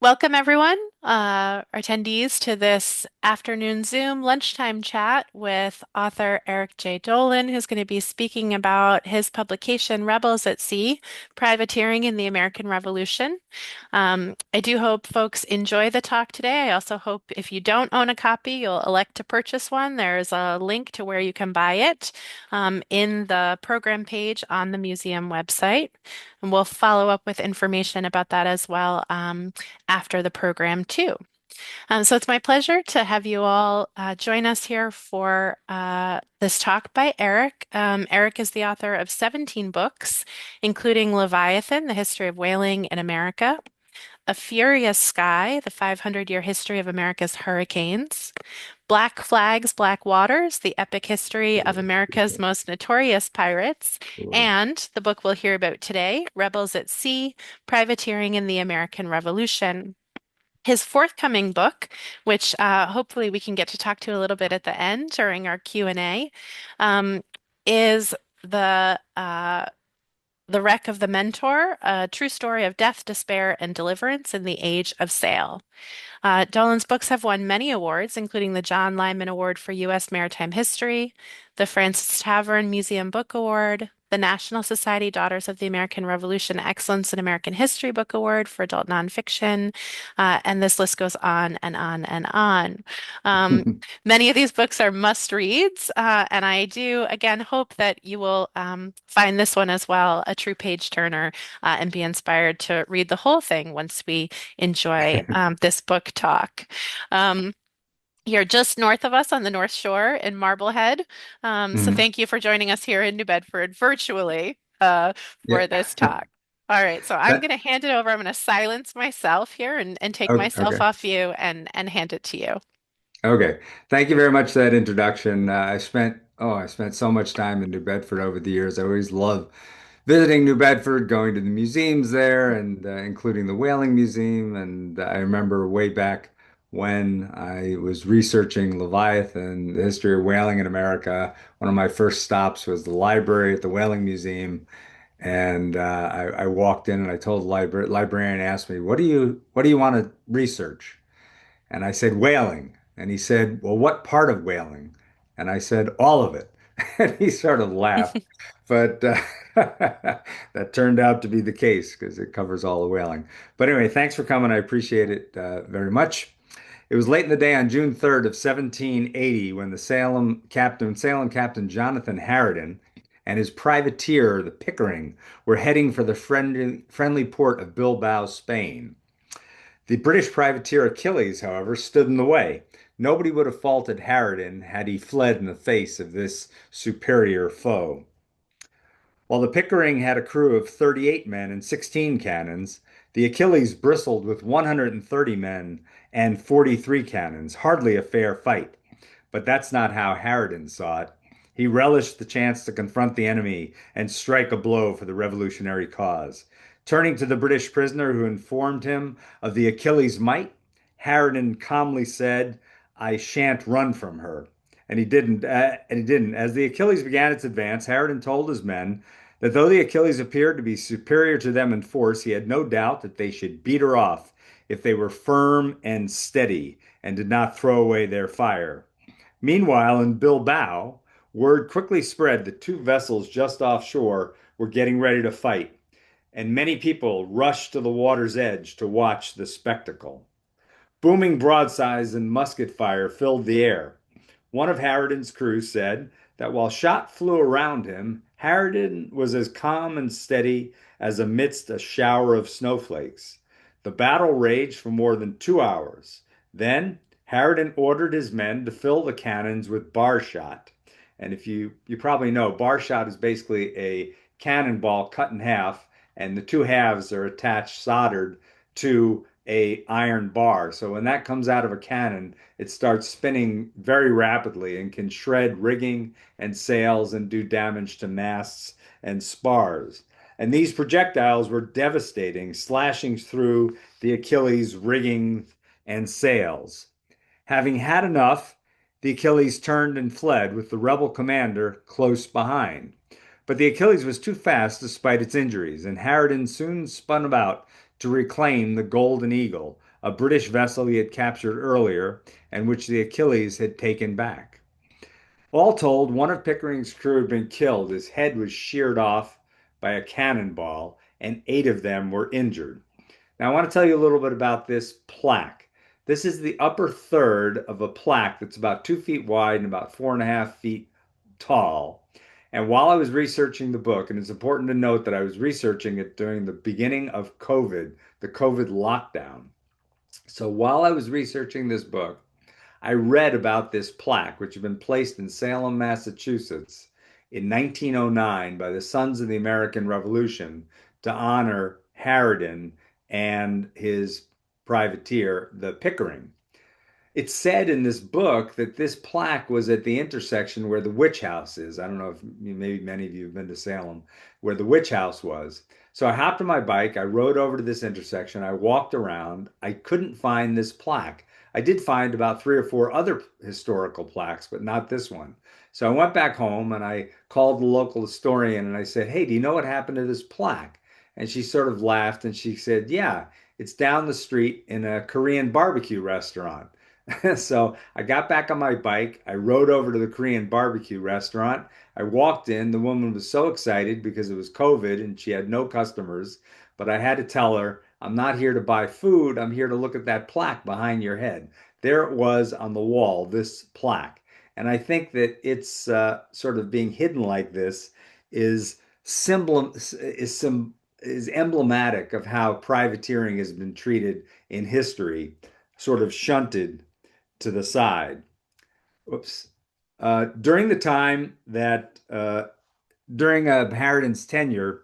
Welcome, everyone, attendees to this afternoon Zoom lunchtime chat with author Eric J. Dolin, who's going to be speaking about his publication, Rebels at Sea, Privateering in the American Revolution. I do hope folks enjoy the talk today. I also hope if you don't own a copy, you'll elect to purchase one. There's a link to where you can buy it in the program page on the museum website. And we'll follow up with information about that as well after the program, too. So it's my pleasure to have you all join us here for this talk by Eric. Eric is the author of 17 books, including Leviathan, The History of Whaling in America, A Furious Sky, The 500-Year History of America's Hurricanes, Black Flags, Black Waters, The Epic History of America's Most Notorious Pirates, and the book we'll hear about today, Rebels at Sea, Privateering in the American Revolution. His forthcoming book, which hopefully we can get to talk to a little bit at the end during our Q&A, is the uh, The Wreck of the Mentor, a true story of death, despair, and deliverance in the age of sail. Dolan's books have won many awards, including the John Lyman Award for U.S. Maritime History, the Francis Tavern Museum Book Award, the National Society Daughters of the American Revolution Excellence in American History Book Award for adult nonfiction, and this list goes on and on and on. Um, Many of these books are must-reads, and I do again hope that you will find this one as well a true page turner and be inspired to read the whole thing once we enjoy this book talk. Um, you're just north of us on the North Shore in Marblehead. So Mhm. thank you for joining us here in New Bedford virtually Yeah. for this talk. All right, so I'm That, going to hand it over. I'm going to silence myself here and take myself okay. off you and hand it to you. Okay. Thank you very much for that introduction. I spent so much time in New Bedford over the years. I always love visiting New Bedford, going to the museums there, and including the Whaling Museum. And I remember way back when I was researching Leviathan, the history of whaling in America. One of my first stops was the library at the Whaling Museum. And I walked in and I told the librarian asked me, what do you want to research? And I said, whaling. And he said, well, what part of whaling? And I said, all of it. And he sort of laughed. But that turned out to be the case because it covers all the whaling. But anyway, thanks for coming. I appreciate it very much. It was late in the day on June 3rd of 1780 when the Salem Captain Jonathan Harridan and his privateer, the Pickering, were heading for the friendly port of Bilbao, Spain. The British privateer Achilles, however, stood in the way. Nobody would have faulted Harridan had he fled in the face of this superior foe. While the Pickering had a crew of 38 men and 16 cannons, the Achilles bristled with 130 men and 43 cannons, hardly a fair fight. But that's not how Harridan saw it. He relished the chance to confront the enemy and strike a blow for the revolutionary cause. Turning to the British prisoner who informed him of the Achilles' might, Harridan calmly said, I shan't run from her. And he didn't. As the Achilles began its advance, Harridan told his men that though the Achilles appeared to be superior to them in force, he had no doubt that they should beat her off if they were firm and steady and did not throw away their fire. Meanwhile, in Bilbao, word quickly spread that two vessels just offshore were getting ready to fight, and many people rushed to the water's edge to watch the spectacle. Booming broadsides and musket fire filled the air. One of Harridan's crew said that while shot flew around him, Harridan was as calm and steady as amidst a shower of snowflakes. The battle raged for more than 2 hours. Then Harridan ordered his men to fill the cannons with bar shot. And if you probably know, bar shot is basically a cannonball cut in half, and the two halves are attached soldered to a iron bar. So when that comes out of a cannon, it starts spinning very rapidly and can shred rigging and sails and do damage to masts and spars. And these projectiles were devastating, slashing through the Achilles' rigging and sails. Having had enough, the Achilles turned and fled with the rebel commander close behind. But the Achilles was too fast despite its injuries, and Harridan soon spun about to reclaim the Golden Eagle, a British vessel he had captured earlier and which the Achilles had taken back. All told, one of Pickering's crew had been killed. His head was sheared off by a cannonball, and 8 of them were injured. Now, I want to tell you a little bit about this plaque. This is the upper third of a plaque that's about 2 feet wide and about 4.5 feet tall. And while I was researching the book, and it's important to note that I was researching it during the beginning of COVID, the COVID lockdown. So while I was researching this book, I read about this plaque, which had been placed in Salem, Massachusetts in 1909 by the Sons of the American Revolution to honor Harridan and his privateer, the Pickering. It's said in this book that this plaque was at the intersection where the witch house is. I don't know if maybe many of you have been to Salem, where the witch house was. So I hopped on my bike, I rode over to this intersection, I walked around, I couldn't find this plaque. I did find about 3 or 4 other historical plaques, but not this one. So I went back home and I called the local historian and I said, "Hey, do you know what happened to this plaque?" And she sort of laughed and she said, "Yeah, it's down the street in a Korean barbecue restaurant." So I got back on my bike. I rode over to the Korean barbecue restaurant. I walked in. The woman was so excited because it was COVID and she had no customers. But I had to tell her, "I'm not here to buy food. I'm here to look at that plaque behind your head." There it was on the wall, this plaque. And I think that it's sort of being hidden like this is symbol is emblematic of how privateering has been treated in history, sort of shunted to the side. Whoops. During the time that during Harridan's tenure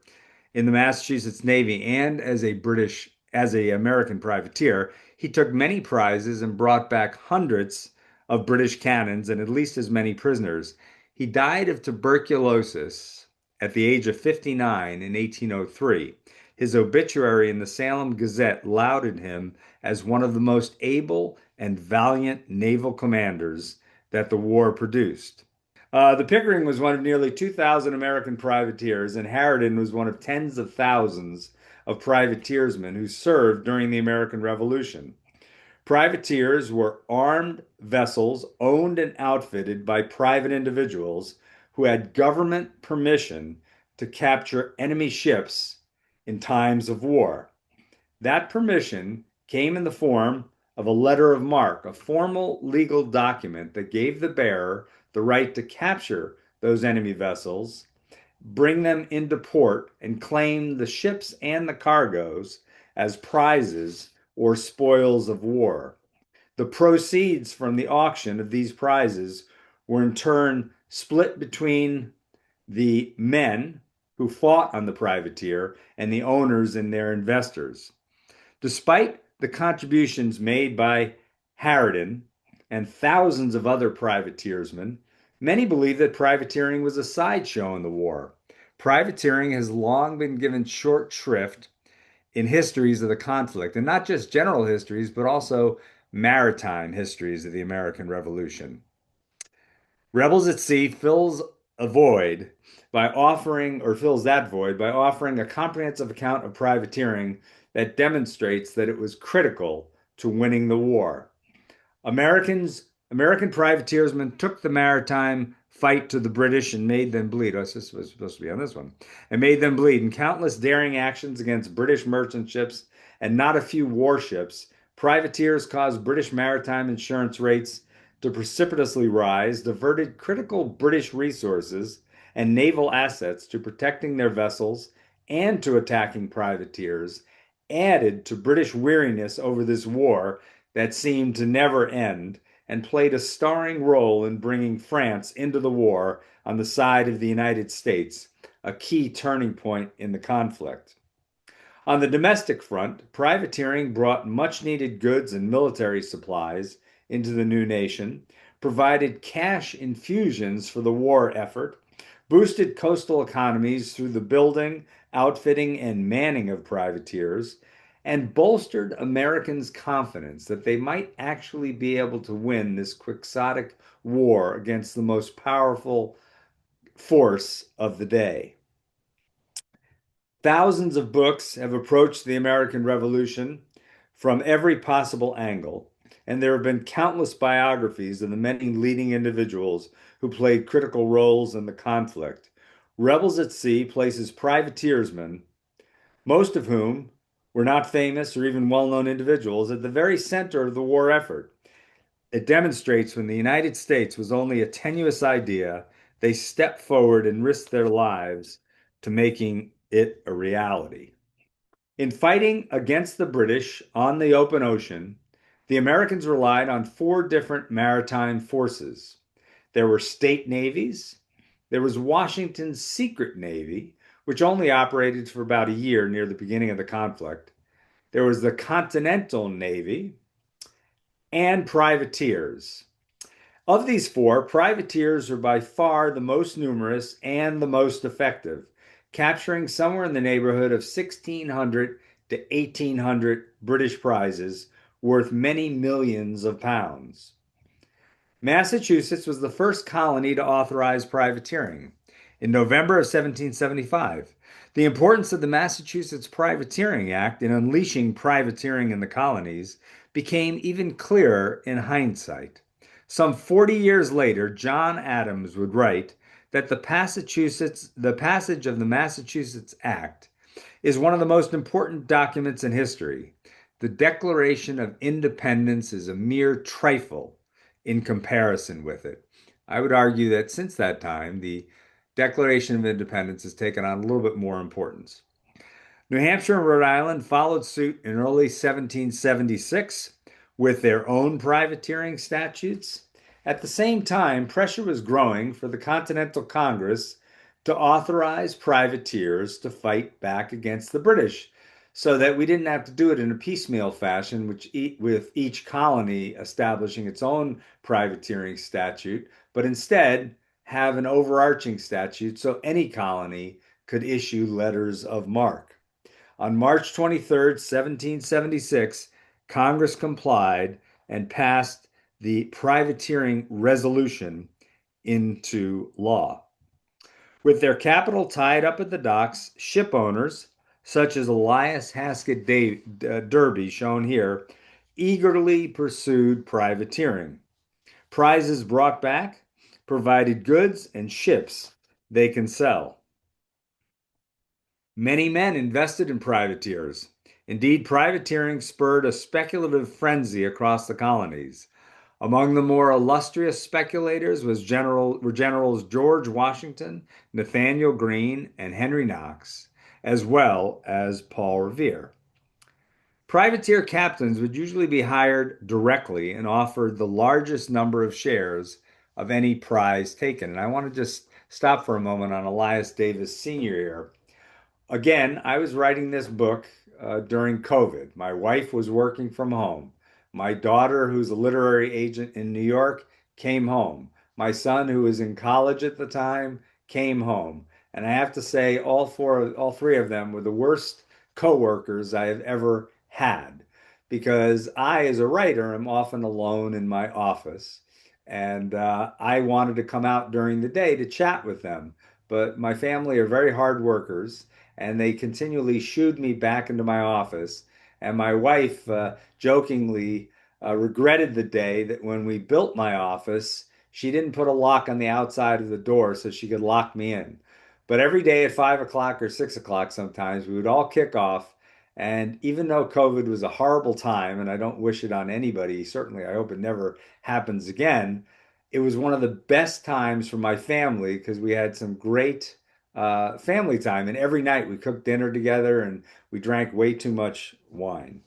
in the Massachusetts Navy and as a American privateer, he took many prizes and brought back hundreds of British cannons and at least as many prisoners. He died of tuberculosis at the age of 59 in 1803. His obituary in the Salem Gazette lauded him as one of the most able and valiant naval commanders that the war produced. The Pickering was one of nearly 2,000 American privateers, and Harridan was one of tens of thousands of privateersmen who served during the American Revolution. Privateers were armed vessels owned and outfitted by private individuals who had government permission to capture enemy ships in times of war. That permission came in the form of a letter of marque, a formal legal document that gave the bearer the right to capture those enemy vessels, bring them into port, and claim the ships and the cargoes as prizes or spoils of war. The proceeds from the auction of these prizes were in turn split between the men who fought on the privateer and the owners and their investors. Despite the contributions made by Harridan and thousands of other privateersmen, many believe that privateering was a sideshow in the war. Privateering has long been given short shrift in histories of the conflict, and not just general histories, but also maritime histories of the American Revolution. Rebels at Sea fills that void by offering a comprehensive account of privateering that demonstrates that it was critical to winning the war. American privateersmen took the maritime fight to the British and made them bleed. Oh, this was supposed to be on this one. And made them bleed in countless daring actions against British merchant ships and not a few warships. Privateers caused British maritime insurance rates to precipitously rise, diverted critical British resources and naval assets to protecting their vessels and to attacking privateers, added to British weariness over this war that seemed to never end, and played a starring role in bringing France into the war on the side of the United States, a key turning point in the conflict. On the domestic front, privateering brought much needed goods and military supplies into the new nation, provided cash infusions for the war effort, boosted coastal economies through the building, outfitting, and manning of privateers, and bolstered Americans' confidence that they might actually be able to win this quixotic war against the most powerful force of the day. Thousands of books have approached the American Revolution from every possible angle, and there have been countless biographies of the many leading individuals who played critical roles in the conflict. Rebels at Sea places privateersmen, most of whom were not famous or even well-known individuals, at the very center of the war effort. It demonstrates when the United States was only a tenuous idea, they stepped forward and risked their lives to making it a reality. In fighting against the British on the open ocean, the Americans relied on four different maritime forces. There were state navies, there was Washington's secret navy, which only operated for about a year near the beginning of the conflict. There was the Continental Navy and privateers. Of these four, privateers are by far the most numerous and the most effective, capturing somewhere in the neighborhood of 1,600 to 1,800 British prizes worth many millions of pounds. Massachusetts was the first colony to authorize privateering in November of 1775. The importance of the Massachusetts Privateering Act in unleashing privateering in the colonies became even clearer in hindsight. Some 40 years later, John Adams would write that the passage of the Massachusetts Act is one of the most important documents in history. The Declaration of Independence is a mere trifle in comparison with it. I would argue that since that time, the Declaration of Independence has taken on a little bit more importance. New Hampshire and Rhode Island followed suit in early 1776 with their own privateering statutes. At the same time, pressure was growing for the Continental Congress to authorize privateers to fight back against the British so that we didn't have to do it in a piecemeal fashion, with each colony establishing its own privateering statute, but instead have an overarching statute so any colony could issue letters of marque. On March 23rd, 1776, Congress complied and passed the Privateering Resolution into law. With their capital tied up at the docks, ship owners, such as Elias Haskett Derby, shown here, eagerly pursued privateering. Prizes brought back provided goods and ships they can sell. Many men invested in privateers. Indeed, privateering spurred a speculative frenzy across the colonies. Among the more illustrious speculators were Generals George Washington, Nathaniel Greene, and Henry Knox, as well as Paul Revere. Privateer captains would usually be hired directly and offered the largest number of shares of any prize taken. And I want to just stop for a moment on Elias Davis Sr. here. Again, I was writing this book during COVID. My wife was working from home. My daughter, who's a literary agent in New York, came home. My son, who was in college at the time, came home. And I have to say, all three of them were the worst coworkers I have ever had, because I, as a writer, am often alone in my office, and I wanted to come out during the day to chat with them. But my family are very hard workers, and they continually shooed me back into my office. And my wife jokingly regretted the day that when we built my office, she didn't put a lock on the outside of the door so she could lock me in. But every day at 5 o'clock or 6 o'clock, sometimes we would all kick off. And even though COVID was a horrible time, and I don't wish it on anybody, certainly I hope it never happens again, it was one of the best times for my family because we had some great family time. And every night we cooked dinner together and we drank way too much wine.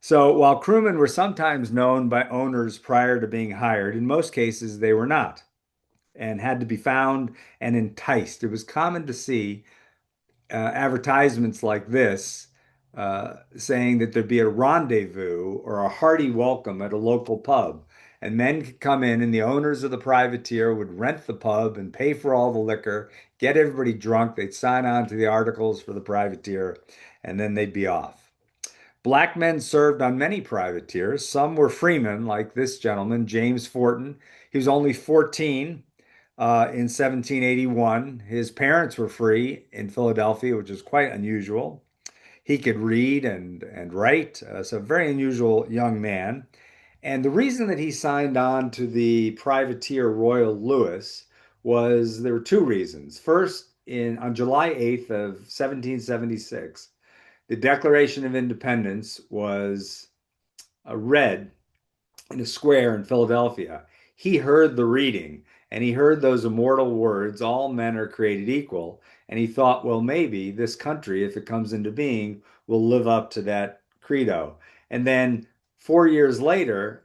So while crewmen were sometimes known by owners prior to being hired, in most cases they were not and had to be found and enticed. It was common to see advertisements like this saying that there'd be a rendezvous or a hearty welcome at a local pub. And men could come in, and the owners of the privateer would rent the pub and pay for all the liquor, get everybody drunk. They'd sign on to the articles for the privateer, and then they'd be off. Black men served on many privateers. Some were freemen, like this gentleman, James Fortin. He was only 14, in 1781. His parents were free in Philadelphia, which is quite unusual. He could read and write, so a very unusual young man. And the reason that he signed on to the privateer Royal Lewis was there were two reasons. First, in on July 8th of 1776, the Declaration of Independence was read in a square in Philadelphia. He heard the reading and he heard those immortal words, all men are created equal. And he thought, well, maybe this country, if it comes into being, will live up to that credo. And then 4 years later,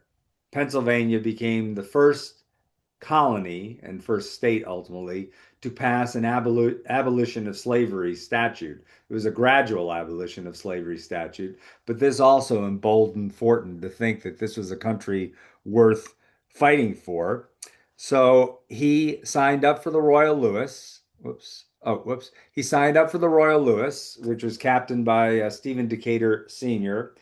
Pennsylvania became the first colony and first state ultimately to pass an abolition of slavery statute. It was a gradual abolition of slavery statute, but this also emboldened Fortin to think that this was a country worth fighting for. So he signed up for the Royal Lewis. Whoops. Oh, whoops. He signed up for the Royal Lewis, which was captained by Stephen Decatur Sr.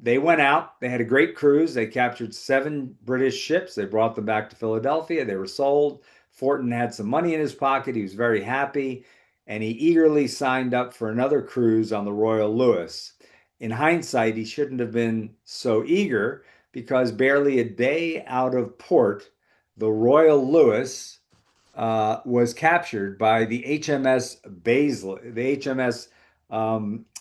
They went out. They had a great cruise. They captured seven British ships. They brought them back to Philadelphia. They were sold. Fortin had some money in his pocket. He was very happy, and he eagerly signed up for another cruise on the Royal Lewis. In hindsight, he shouldn't have been so eager because barely a day out of port, the Royal Lewis was captured by the HMS Baisley, the HMS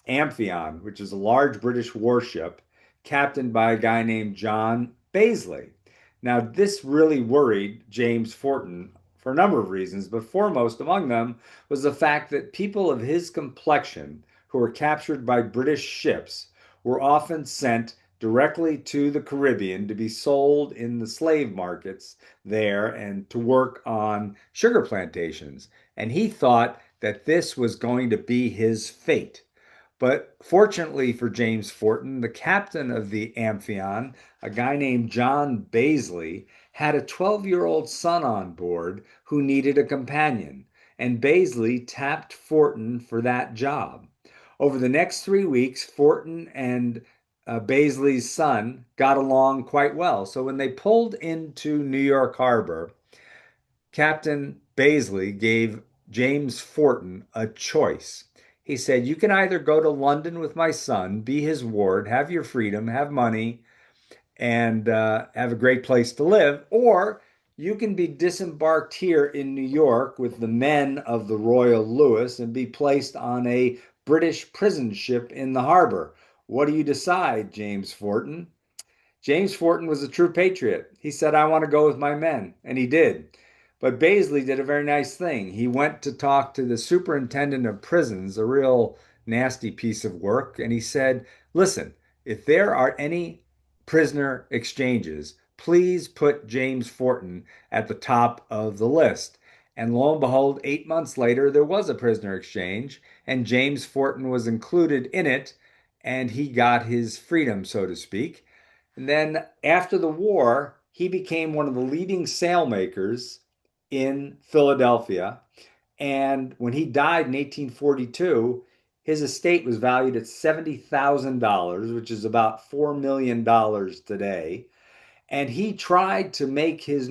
Amphion, which is a large British warship captained by a guy named John Baisley. Now, this really worried James Fortin for a number of reasons, but foremost among them was the fact that people of his complexion who were captured by British ships were often sent directly to the Caribbean to be sold in the slave markets there and to work on sugar plantations. And he thought that this was going to be his fate. But fortunately for James Fortin, the captain of the Amphion, a guy named John Baisley, had a 12-year-old son on board who needed a companion, and Baisley tapped Fortin for that job. Over the next 3 weeks, Fortin and Baisley's son got along quite well. So when they pulled into New York Harbor, Captain Baisley gave James Fortin a choice. He said, you can either go to London with my son, be his ward, have your freedom, have money, and have a great place to live, or you can be disembarked here in New York with the men of the Royal Lewis and be placed on a British prison ship in the harbor. What do you decide, James Fortin? James Fortin was a true patriot. He said, I want to go with my men, and he did. But Baisley did a very nice thing. He went to talk to the superintendent of prisons, a real nasty piece of work, and he said, listen, if there are any prisoner exchanges, please put James Fortin at the top of the list. And lo and behold, 8 months later, there was a prisoner exchange, and James Fortin was included in it, and he got his freedom, so to speak. And then after the war, he became one of the leading sailmakers in Philadelphia. And when he died in 1842, his estate was valued at $70,000, which is about $4 million today. And he tried to make his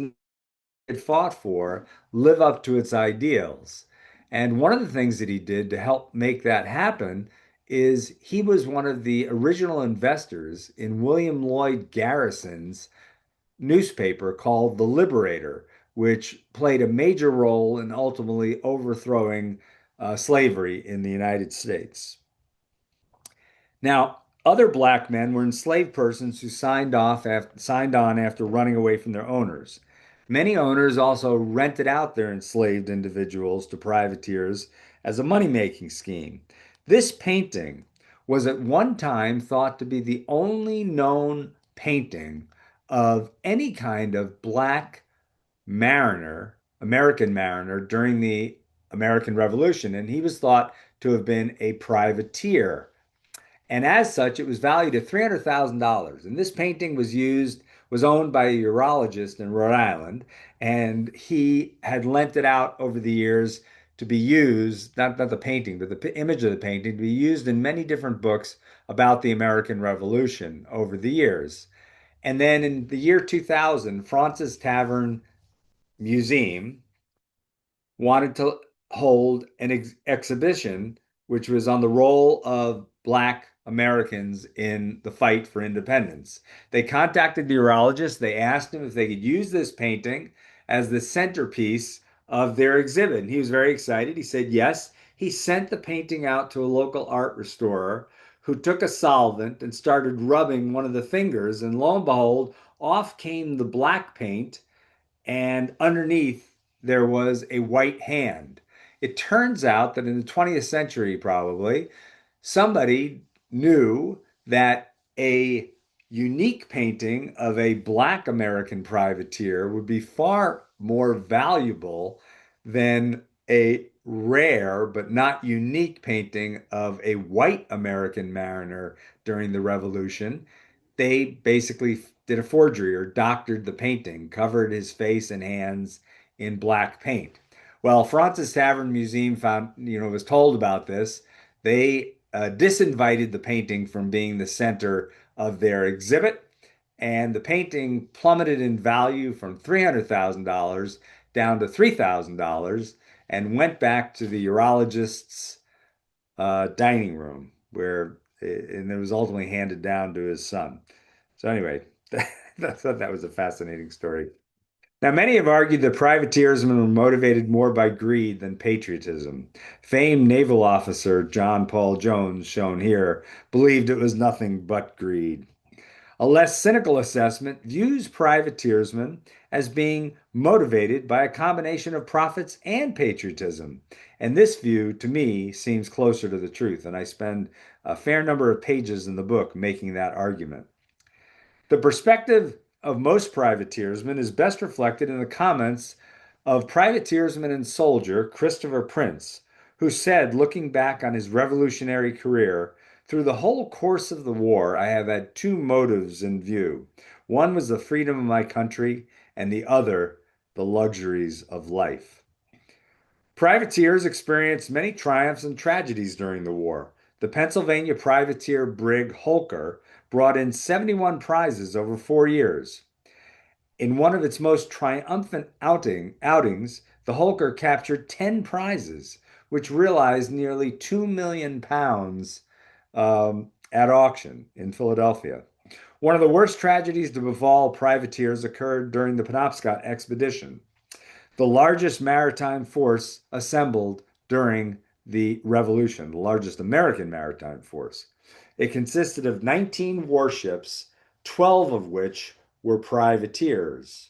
had fought for live up to its ideals. And one of the things that he did to help make that happen is he was one of the original investors in William Lloyd Garrison's newspaper called The Liberator, which played a major role in ultimately overthrowing slavery in the United States. Now, other black men were enslaved persons who signed on after running away from their owners. Many owners also rented out their enslaved individuals to privateers as a money-making scheme. This painting was at one time thought to be the only known painting of any kind of black mariner, American mariner during the American Revolution, and he was thought to have been a privateer. And as such, it was valued at $300,000. And this painting was owned by a urologist in Rhode Island, and he had lent it out over the years to be used, not the painting, but the image of the painting, to be used in many different books about the American Revolution over the years. And then in the year 2000, Francis Tavern Museum wanted to hold an exhibition which was on the role of Black Americans in the fight for independence. They contacted the urologist. They asked him if they could use this painting as the centerpiece of their exhibit. And he was very excited. He said yes. He sent the painting out to a local art restorer who took a solvent and started rubbing one of the fingers. And lo and behold, off came the black paint, and underneath there was a white hand. It turns out that in the 20th century, probably, somebody knew that a unique painting of a Black American privateer would be far more valuable than a rare but not unique painting of a white American mariner during the Revolution. They basically did a forgery or doctored the painting, covered his face and hands in black paint. Well, Francis Tavern Museum was told about this. They disinvited the painting from being the center of their exhibit, and the painting plummeted in value from $300,000 down to $3,000 and went back to the urologist's dining room and it was ultimately handed down to his son. So anyway, I thought that was a fascinating story. Now, many have argued that privateersmen were motivated more by greed than patriotism. Famed naval officer John Paul Jones, shown here, believed it was nothing but greed. A less cynical assessment views privateersmen as being motivated by a combination of profits and patriotism. And this view, to me, seems closer to the truth. And I spend a fair number of pages in the book making that argument. The perspective of most privateersmen is best reflected in the comments of privateersman and soldier Christopher Prince, who said, looking back on his revolutionary career, through the whole course of the war, I have had two motives in view. One was the freedom of my country, and the other, the luxuries of life. Privateers experienced many triumphs and tragedies during the war. The Pennsylvania privateer brig Holker brought in 71 prizes over 4 years. In one of its most triumphant outings, the Holker captured 10 prizes, which realized nearly £2 million at auction in Philadelphia. One of the worst tragedies to befall privateers occurred during the Penobscot expedition, the largest maritime force assembled during the Revolution, the largest American maritime force. It consisted of 19 warships, 12 of which were privateers.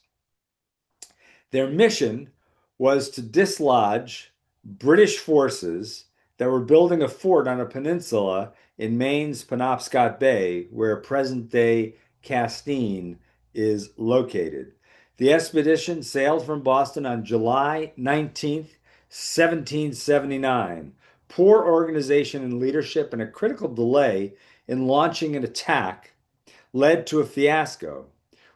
Their mission was to dislodge British forces that were building a fort on a peninsula in Maine's Penobscot Bay, where present day Castine is located. The expedition sailed from Boston on July 19th, 1779. Poor organization and leadership and a critical delay in launching an attack led to a fiasco.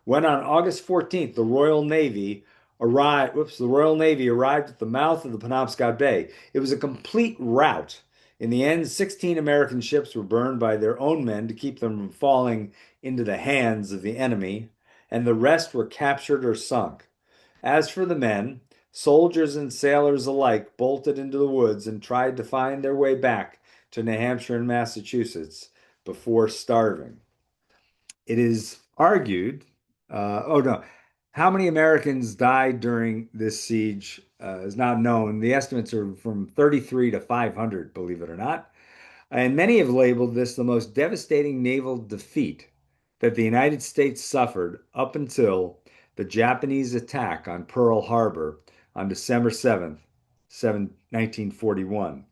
When on August 14th, the Royal Navy arrived at the mouth of the Penobscot Bay. It was a complete rout. In the end, 16 American ships were burned by their own men to keep them from falling into the hands of the enemy, and the rest were captured or sunk. As for the men, soldiers and sailors alike bolted into the woods and tried to find their way back to New Hampshire and Massachusetts before starving. It is argued, oh no, how many Americans died during this siege is not known. The estimates are from 33 to 500, believe it or not. And many have labeled this the most devastating naval defeat that the United States suffered up until the Japanese attack on Pearl Harbor on December 7th, 1941.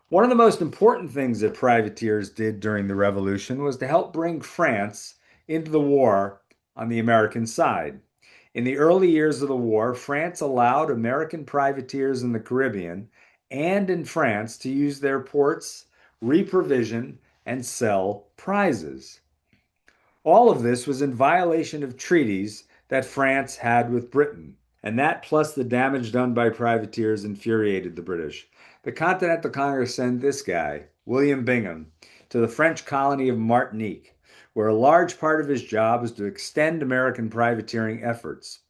One of the most important things that privateers did during the Revolution was to help bring France into the war on the American side. In the early years of the war, France allowed American privateers in the Caribbean and in France to use their ports, reprovision, and sell prizes. All of this was in violation of treaties that France had with Britain, and that plus the damage done by privateers infuriated the British. The Continental Congress sent this guy, William Bingham, to the French colony of Martinique, where a large part of his job was to extend American privateering efforts.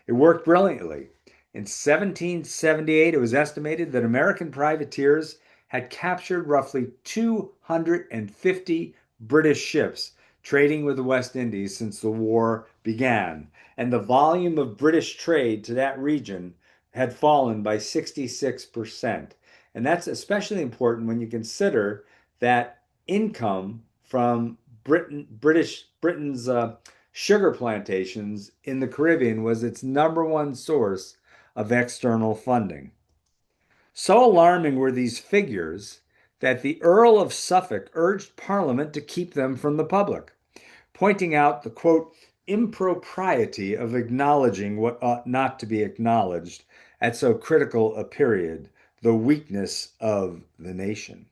It worked brilliantly. In 1778, it was estimated that American privateers had captured roughly 250 British ships trading with the West Indies since the war began, and the volume of British trade to that region had fallen by 66%. And that's especially important when you consider that income from Britain's sugar plantations in the Caribbean was its number one source of external funding. So alarming were these figures that the Earl of Suffolk urged Parliament to keep them from the public, pointing out the quote, impropriety of acknowledging what ought not to be acknowledged at so critical a period, the weakness of the nation.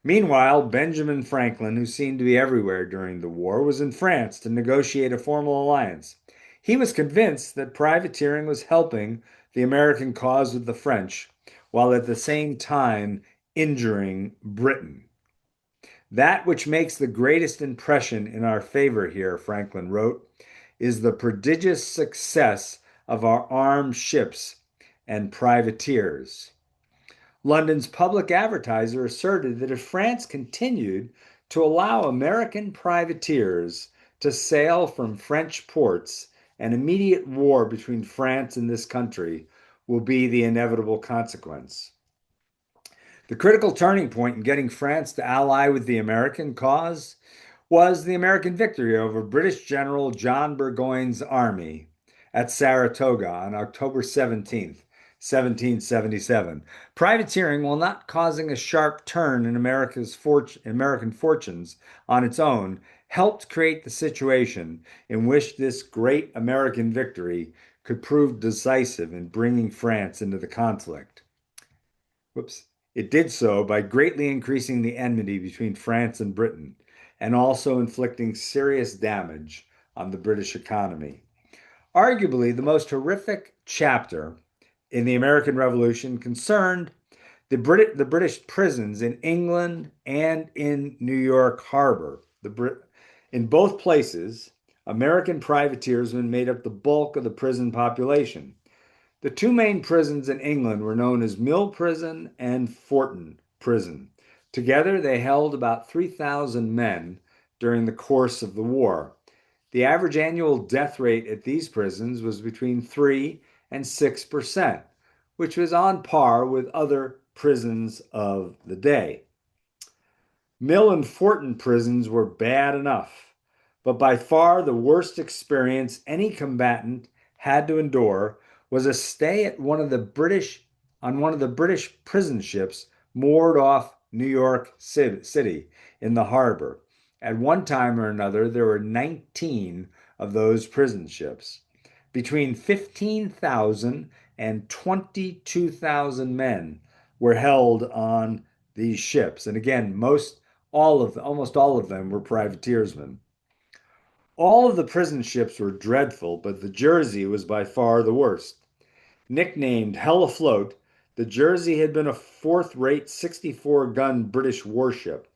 Meanwhile, Benjamin Franklin, who seemed to be everywhere during the war, was in France to negotiate a formal alliance. He was convinced that privateering was helping the American cause with the French, while at the same time injuring Britain. That which makes the greatest impression in our favor here, Franklin wrote, is the prodigious success of our armed ships and privateers. London's public advertiser asserted that if France continued to allow American privateers to sail from French ports, an immediate war between France and this country will be the inevitable consequence. The critical turning point in getting France to ally with the American cause was the American victory over British General John Burgoyne's army at Saratoga on October 17th, 1777. Privateering, while not causing a sharp turn in American fortunes on its own, helped create the situation in which this great American victory could prove decisive in bringing France into the conflict. Whoops. It did so by greatly increasing the enmity between France and Britain and also inflicting serious damage on the British economy. Arguably, the most horrific chapter in the American Revolution concerned the British prisons in England and in New York Harbor. In both places, American privateersmen made up the bulk of the prison population. The two main prisons in England were known as Mill Prison and Forton Prison. Together, they held about 3,000 men during the course of the war. The average annual death rate at these prisons was between 3 and 6%, which was on par with other prisons of the day. Mill and Fortin prisons were bad enough, but by far the worst experience any combatant had to endure was a stay at one of the British prison ships moored off New York City in the harbor. At one time or another, there were 19 of those prison ships. Between 15,000 and 22,000 men were held on these ships. And again, almost all of them were privateersmen. All of the prison ships were dreadful, but the Jersey was by far the worst. Nicknamed Hell Afloat, the Jersey had been a fourth-rate 64-gun British warship.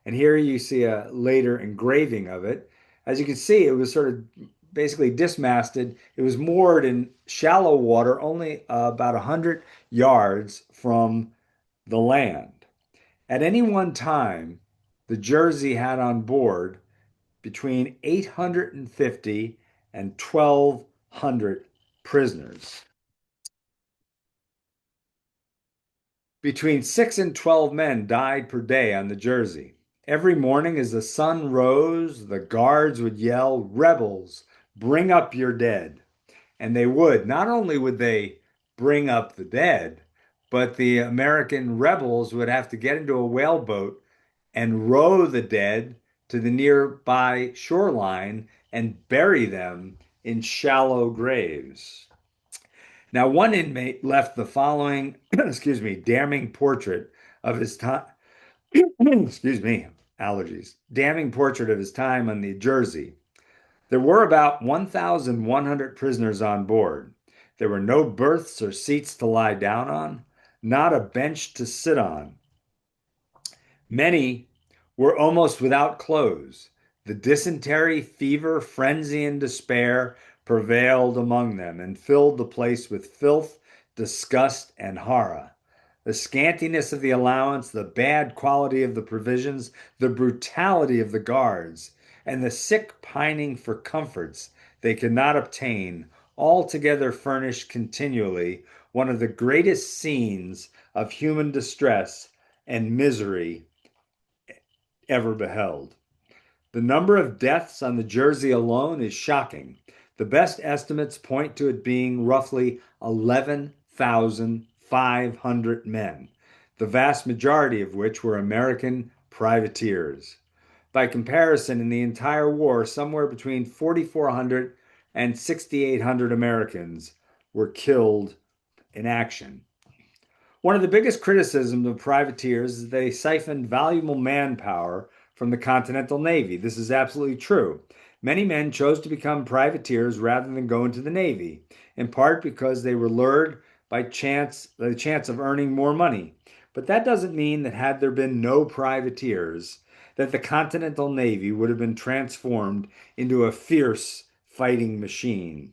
And here you see a later engraving of it. As you can see, it was sort of basically dismasted. It was moored in shallow water, only about 100 yards from the land. At any one time, the Jersey had on board between 850 and 1,200 prisoners. Between 6 and 12 men died per day on the Jersey. Every morning as the sun rose, the guards would yell, "Rebels, bring up your dead." And they would. Not only would they bring up the dead, but the American rebels would have to get into a whaleboat and row the dead to the nearby shoreline and bury them in shallow graves. Now, one inmate left the following, excuse me, damning portrait of his time, excuse me, allergies, damning portrait of his time on the Jersey. There were about 1,100 prisoners on board. There were no berths or seats to lie down on, not a bench to sit on. Many were almost without clothes. The dysentery, fever, frenzy, and despair prevailed among them and filled the place with filth, disgust, and horror. The scantiness of the allowance, the bad quality of the provisions, the brutality of the guards, and the sick pining for comforts they could not obtain, altogether furnished continually one of the greatest scenes of human distress and misery ever beheld. The number of deaths on the Jersey alone is shocking. The best estimates point to it being roughly 11,500 men, the vast majority of which were American privateers. By comparison, in the entire war, somewhere between 4,400 and 6,800 Americans were killed in action. One of the biggest criticisms of privateers is they siphoned valuable manpower from the Continental Navy. This is absolutely true. Many men chose to become privateers rather than go into the Navy, in part because they were lured by the chance of earning more money. But that doesn't mean that had there been no privateers, that the Continental Navy would have been transformed into a fierce fighting machine.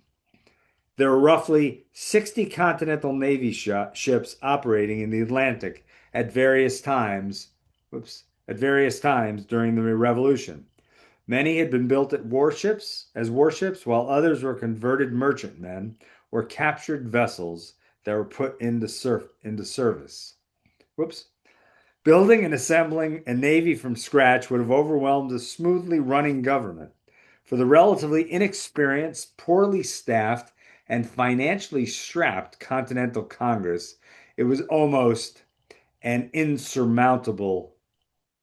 There were roughly 60 Continental Navy ships operating in the Atlantic at various times, at various times during the Revolution. Many had been built as warships, while others were converted merchantmen or captured vessels that were put into service. Whoops. Building and assembling a navy from scratch would have overwhelmed a smoothly running government. For the relatively inexperienced, poorly staffed, and financially strapped Continental Congress, it was almost an insurmountable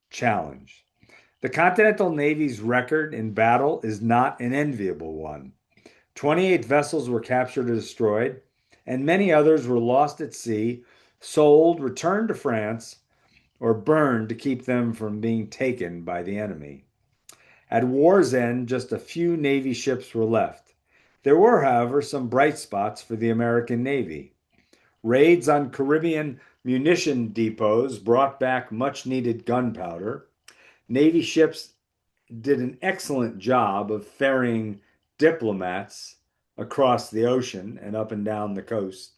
challenge. The Continental Navy's record in battle is not an enviable one. 28 vessels were captured or destroyed, and many others were lost at sea, sold, returned to France, or burned to keep them from being taken by the enemy. At war's end, just a few Navy ships were left. There were, however, some bright spots for the American Navy. Raids on Caribbean munition depots brought back much needed gunpowder. Navy ships did an excellent job of ferrying diplomats across the ocean and up and down the coast,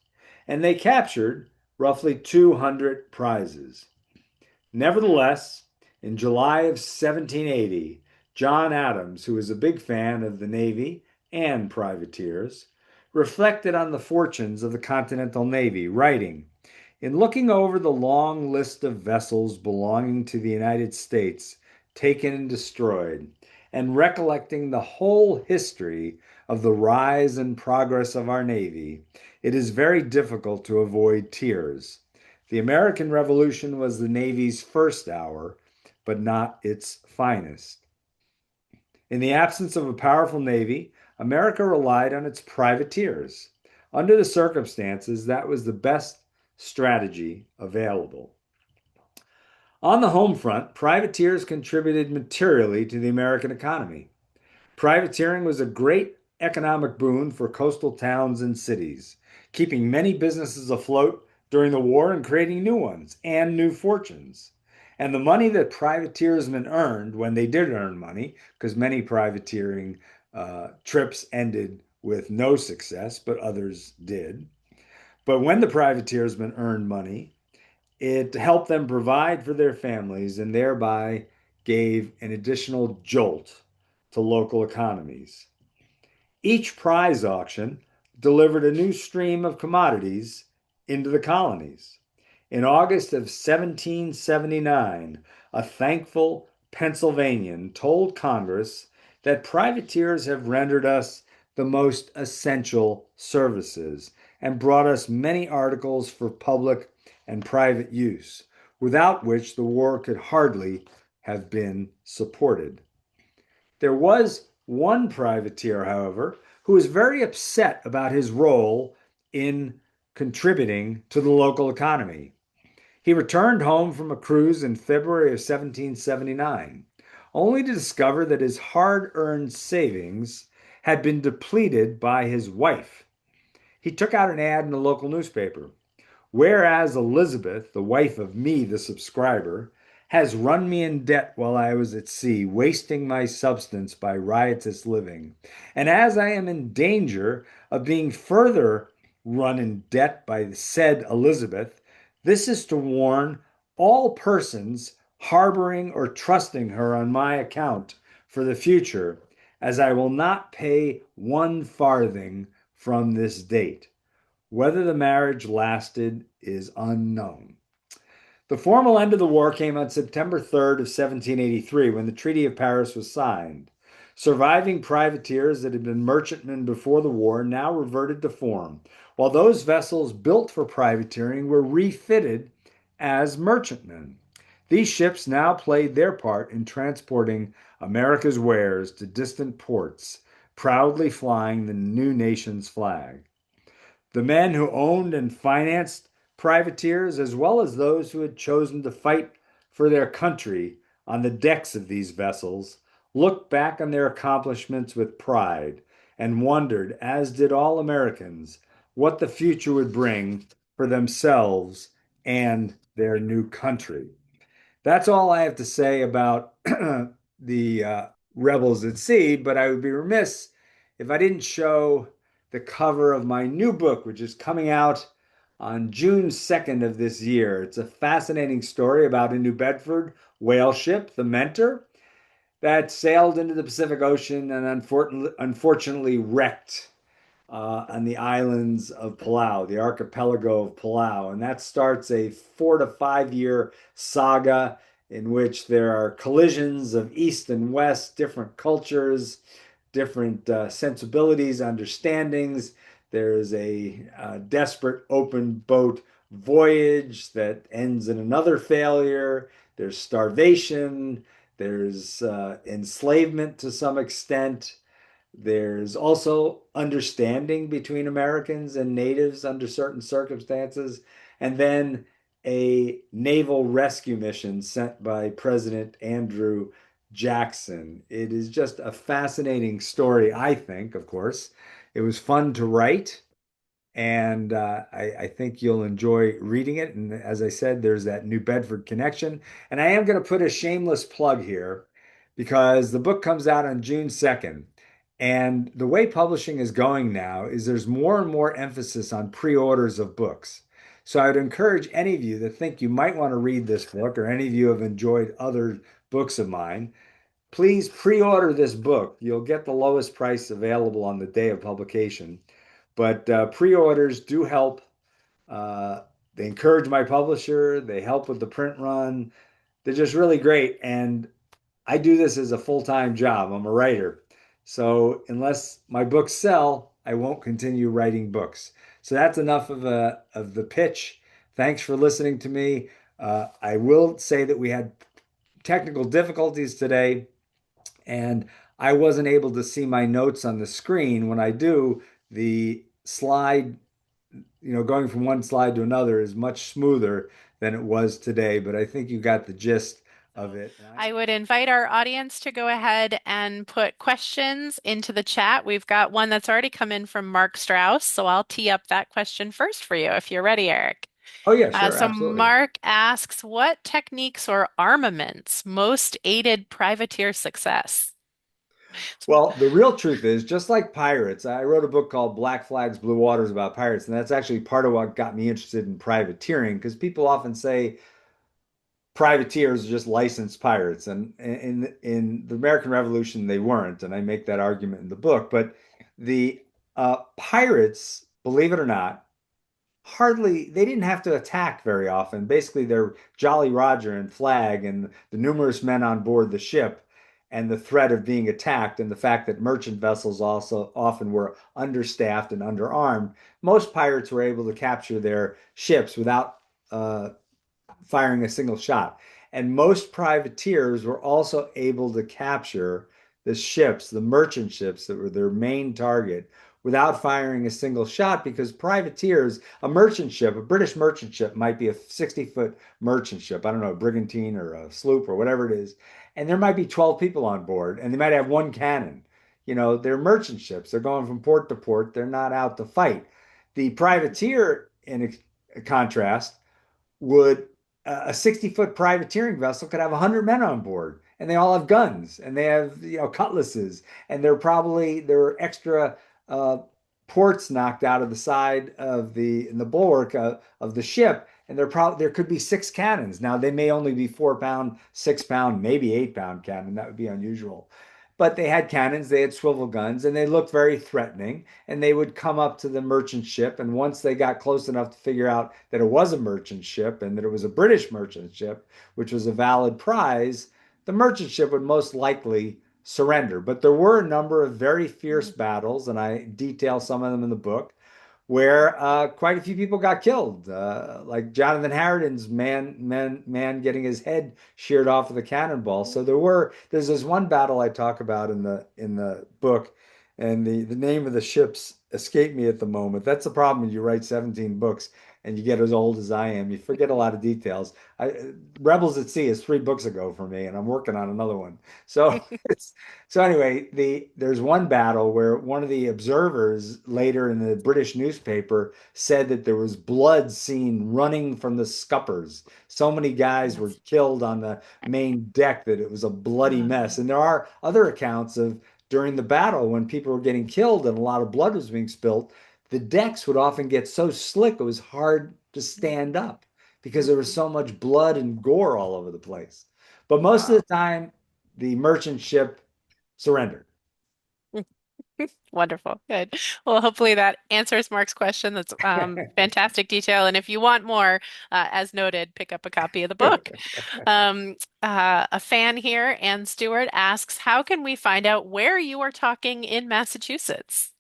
and they captured roughly 200 prizes. Nevertheless, in July of 1780, John Adams, who was a big fan of the Navy and privateers, reflected on the fortunes of the Continental Navy, writing, "In looking over the long list of vessels belonging to the United States taken and destroyed, and recollecting the whole history of the rise and progress of our Navy, it is very difficult to avoid tears. The American Revolution was the Navy's first hour, but not its finest. In the absence of a powerful Navy, America relied on its privateers. Under the circumstances, that was the best strategy available." On the home front, privateers contributed materially to the American economy. Privateering was a great economic boon for coastal towns and cities, keeping many businesses afloat during the war and creating new ones and new fortunes. And the money that privateersmen earned, when they did earn money, because many privateering trips ended with no success, but others did. But when the privateersmen earned money, it helped them provide for their families and thereby gave an additional jolt to local economies. Each prize auction delivered a new stream of commodities into the colonies. In August of 1779, a thankful Pennsylvanian told Congress that privateers have rendered us the most essential services and brought us many articles for public and private use, without which the war could hardly have been supported. There was one privateer, however, who was very upset about his role in contributing to the local economy. He returned home from a cruise in February of 1779, only to discover that his hard earned savings had been depleted by his wife. He took out an ad in the local newspaper. Whereas Elizabeth, the wife of me, the subscriber, has run me in debt while I was at sea, wasting my substance by riotous living. And as I am in danger of being further run in debt by the said Elizabeth, this is to warn all persons harboring or trusting her on my account for the future, as I will not pay 1 farthing from this date. Whether the marriage lasted is unknown. The formal end of the war came on September 3rd of 1783 when the Treaty of Paris was signed. Surviving privateers that had been merchantmen before the war now reverted to form, while those vessels built for privateering were refitted as merchantmen. These ships now played their part in transporting America's wares to distant ports, proudly flying the new nation's flag. The men who owned and financed privateers, as well as those who had chosen to fight for their country on the decks of these vessels, looked back on their accomplishments with pride and wondered, as did all Americans, what the future would bring for themselves and their new country. That's all I have to say about the rebels at sea, but I would be remiss if I didn't show the cover of my new book, which is coming out on June 2nd of this year. It's a fascinating story about a New Bedford whale ship, the Mentor, that sailed into the Pacific Ocean and unfortunately wrecked on the islands of Palau, the archipelago of Palau. And that starts a 4 to 5 year saga in which there are collisions of East and West, different cultures, different sensibilities, understandings. There's a desperate open boat voyage that ends in another failure. There's starvation. There's enslavement to some extent. There's also understanding between Americans and natives under certain circumstances. And then a naval rescue mission sent by President Andrew Jackson. It is just a fascinating story, I think, of course. It was fun to write, and I think you'll enjoy reading it. And as I said, there's that New Bedford connection. And I am going to put a shameless plug here because the book comes out on June 2nd. And the way publishing is going now is there's more and more emphasis on pre-orders of books. So I would encourage any of you that think you might want to read this book, or any of you have enjoyed other books of mine, please pre-order this book. You'll get the lowest price available on the day of publication. But pre-orders do help. Uh, they encourage my publisher. They help with the print run. They're just really great. And I do this as a full-time job. I'm a writer. So unless my books sell, I won't continue writing books. So that's enough of the pitch. Thanks for listening to me. I will say that we had technical difficulties today, and I wasn't able to see my notes on the screen. When I do, the slide, going from one slide to another is much smoother than it was today, but I think you got the gist of So it. I would invite our audience to go ahead and put questions into the chat. We've got one that's already come in from Mark Strauss, so I'll tee up that question first for you if you're ready, Eric. Oh, yeah, sure, So absolutely. Mark asks, what techniques or armaments most aided privateer success? Well, the real truth is, just like pirates, I wrote a book called Black Flags, Blue Waters about pirates, and that's actually part of what got me interested in privateering, because people often say privateers are just licensed pirates, and in the American Revolution they weren't, and I make that argument in the book. But the pirates, believe it or not, hardly they didn't have to attack very often. Basically, they're Jolly Roger and Flag and the numerous men on board the ship and the threat of being attacked and the fact that merchant vessels also often were understaffed and underarmed. Most pirates were able to capture their ships without firing a single shot. And most privateers were also able to capture the ships, the merchant ships that were their main target, without firing a single shot, because privateers, a merchant ship, a British merchant ship might be a 60-foot merchant ship, I don't know, a brigantine or a sloop or whatever it is, and there might be 12 people on board and they might have one cannon. They're merchant ships. They're going from port to port. They're not out to fight. The privateer, in contrast, would a 60-foot privateering vessel could have 100 men on board, and they all have guns, and they have, cutlasses, and there are extra uh, ports knocked out of the side of the in the bulwark of the ship, and there could be 6 cannons. Now they may only be 4 pound, 6 pound, maybe 8 pound cannon. That would be unusual. But they had cannons, they had swivel guns, and they looked very threatening. And they would come up to the merchant ship. And once they got close enough to figure out that it was a merchant ship and that it was a British merchant ship, which was a valid prize, the merchant ship would most likely surrender. But there were a number of very fierce battles, and I detail some of them in the book, where quite a few people got killed, like Jonathan Harridan's man getting his head sheared off with a cannonball. So there's this one battle I talk about in the book, and the name of the ships escape me at the moment. That's the problem when you write 17 books and you get as old as I am. You forget a lot of details. Rebels at Sea is 3 books ago for me, and I'm working on another one. So it's so anyway, there's one battle where one of the observers later in the British newspaper said that there was blood seen running from the scuppers. So many guys were Yes. killed on the main deck that it was a bloody mess. And there are other accounts of during the battle when people were getting killed and a lot of blood was being spilled, the decks would often get so slick it was hard to stand up because there was so much blood and gore all over the place. But most of Wow. the time, the merchant ship surrendered. Wonderful. Good. Well, hopefully that answers Mark's question. That's fantastic detail. And if you want more, as noted, pick up a copy of the book. A fan here, Ann Stewart, asks, how can we find out where you are talking in Massachusetts?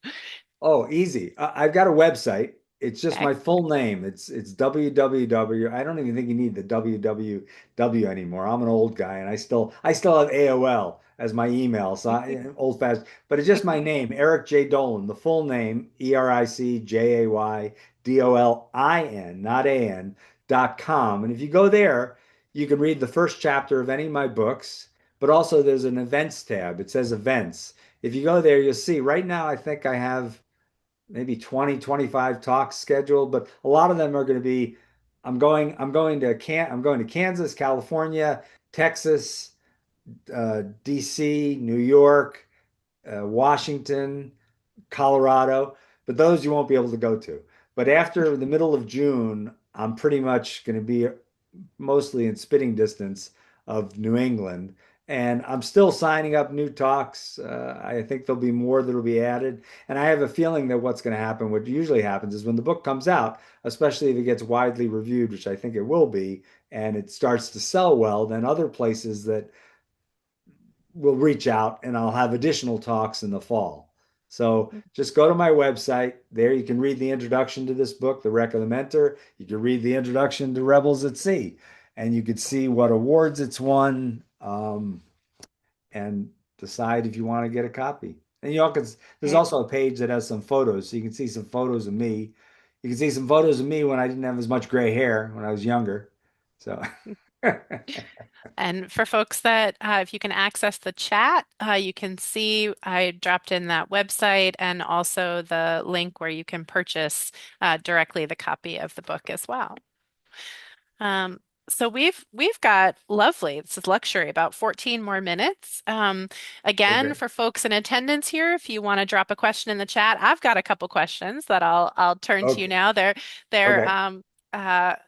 Oh, easy. I've got a website. It's just Okay. my full name. It's www. I don't even think you need the www anymore. I'm an old guy and I still have AOL as my email. So old fashioned, but it's just my name, Eric J. Dolin, the full name, EricJaydolin, not AN.com. And if you go there, you can read the first chapter of any of my books, but also there's an events tab. It says events. If you go there, you'll see right now I think I have maybe 20, 25 talks scheduled, but a lot of them are going to be I'm going to Kansas, California, Texas, DC, New York, Washington, Colorado, but those you won't be able to go to. But after the middle of June, I'm pretty much going to be mostly in spitting distance of New England. And I'm still signing up new talks. I think there'll be more that'll be added. And I have a feeling that what's going to happen, what usually happens, is when the book comes out, especially if it gets widely reviewed, which I think it will be, and it starts to sell well, then other places that will reach out and I'll have additional talks in the fall. So just go to my website. There you can read the introduction to this book, The Wreck of the Mentor. You can read the introduction to Rebels at Sea, and you can see what awards it's won, and decide if you want to get a copy. And there's Okay. also a page that has some photos, so you can see some photos of me. You can see some photos of me when I didn't have as much gray hair when I was younger. So And for folks that, if you can access the chat, you can see I dropped in that website and also the link where you can purchase directly the copy of the book as well. Um, so we've got lovely. This is luxury. About 14 more minutes. Again, okay, for folks in attendance here, if you want to drop a question in the chat, I've got a couple questions that I'll turn to you okay, now. They're okay.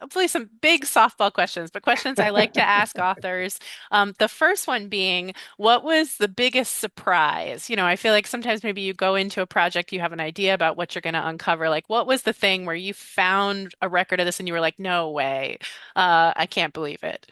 hopefully some big softball questions, but questions I like to ask authors. The first one being, what was the biggest surprise? I feel like sometimes maybe you go into a project, you have an idea about what you're going to uncover. Like, what was the thing where you found a record of this and you were like, no way. I can't believe it.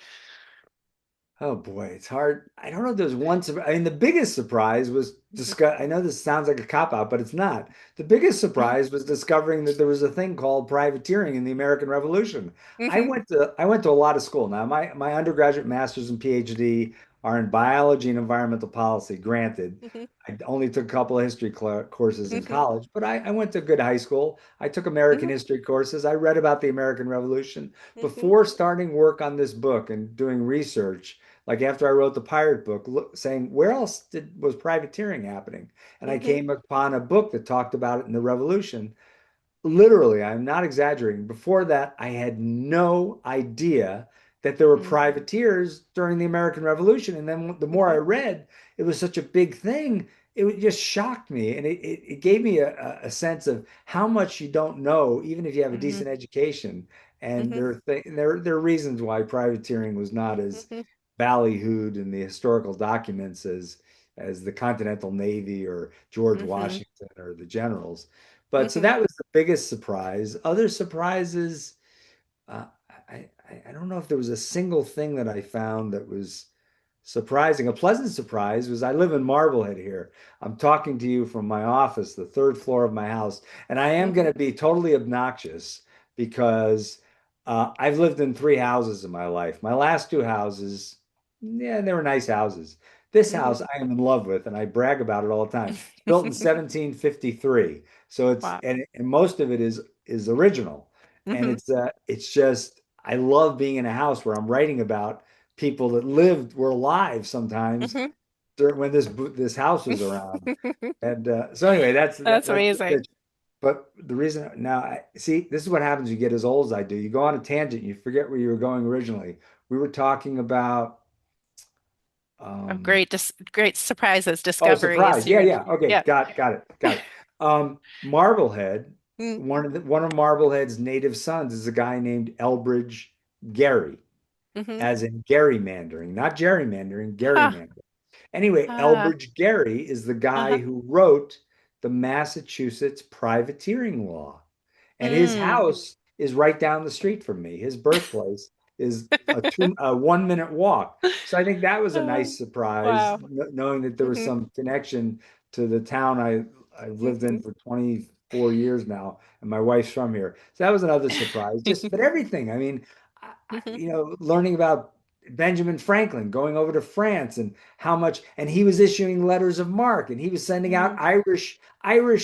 Oh boy, it's hard. I don't know if there's one surprise. I mean, the biggest surprise was discuss. I know this sounds like a cop out, but it's not. The biggest Mhm, surprise was discovering that there was a thing called privateering in the American Revolution. mhm, I went to a lot of school. Now, my undergraduate, master's, and PhD are in biology and environmental policy. Granted, mhm, I only took a couple of history courses in mhm, college, but I went to a good high school. I took American mhm, history courses. I read about the American Revolution mhm, before starting work on this book and doing research, like after I wrote the pirate book, saying where else was privateering happening? And I mhm, came upon a book that talked about it in the Revolution. Literally, I'm not exaggerating. Before that, I had no idea that there were Mm, privateers during the American Revolution. And then the more I mhm, read, it was such a big thing. Just shocked me, and it gave me a sense of how much you don't know, even if you have a mhm, decent education. And mhm, there are reasons why privateering was not as mhm, ballyhooed in the historical documents as the Continental Navy or George mhm, Washington or the generals. But so mhm, that was the biggest surprise. Other surprises, uh, I don't know if there was a single thing that I found that was surprising. A pleasant surprise was I live in Marblehead here. I'm talking to you from my office, the third floor of my house, and I am going mhm, to be totally obnoxious because I've lived in three houses in my life. My last two houses, yeah, they were nice houses. This mhm. house I am in love with, and I brag about it all the time. It's built in 1753, so Wow. and most of it is original, and Mhm, it's just I love being in a house where I'm writing about people that were alive sometimes mhm. during when this house was around. And so anyway, That's that's the amazing. pitch. But the reason now, I see this is what happens. You get as old as I do. You go on a tangent. You forget where you were going originally. We were talking about. Oh, Um, great surprises, oh, discoveries. surprise! Yeah, You're, yeah. Okay, yeah. got it. Marblehead. Mm, One of Marblehead's native sons is a guy named Elbridge Gerry, mhm. as in gerrymandering, not gerrymandering, Huh. gerrymandering. Anyway, Ah. Elbridge Gerry is the guy Uh-huh. who wrote the Massachusetts privateering law. And his Mm. house is right down the street from me. His birthplace is a 1 minute walk. So I think that was a Uh, nice surprise, wow. knowing that there was Mhm, some connection to the town I've lived in mhm. for 24 years now, and my wife's from here. So that was another surprise. But everything. I mean, Mhm, learning about Benjamin Franklin going over to France and how much, and he was issuing letters of marque, and he was sending out mhm, Irish